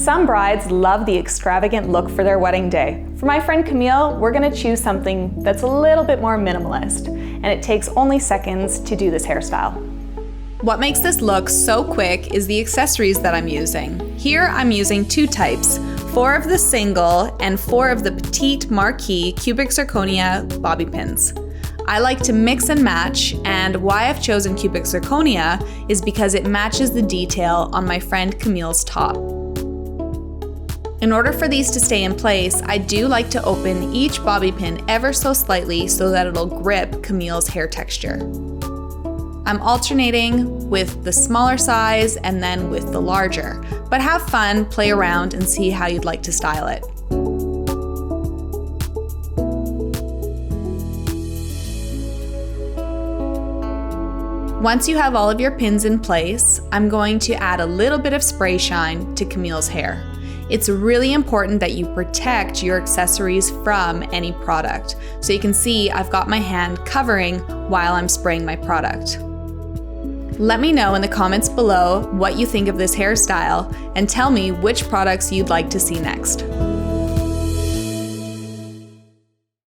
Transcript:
Some brides love the extravagant look for their wedding day. For my friend Camille, we're gonna choose something that's a little bit more minimalist, and it takes only seconds to do this hairstyle. What makes this look so quick is the accessories that I'm using. Here I'm using 2 types, 4 of the single and 4 of the Petite Marquise cubic zirconia bobby pins. I like to mix and match, and why I've chosen cubic zirconia is because it matches the detail on my friend Camille's top. In order for these to stay in place, I do like to open each bobby pin ever so slightly so that it'll grip Camille's hair texture. I'm alternating with the smaller size and then with the larger, but have fun, play around, and see how you'd like to style it. Once you have all of your pins in place, I'm going to add a little bit of spray shine to Camille's hair. It's really important that you protect your accessories from any product. So you can see I've got my hand covering while I'm spraying my product. Let me know in the comments below what you think of this hairstyle and tell me which products you'd like to see next.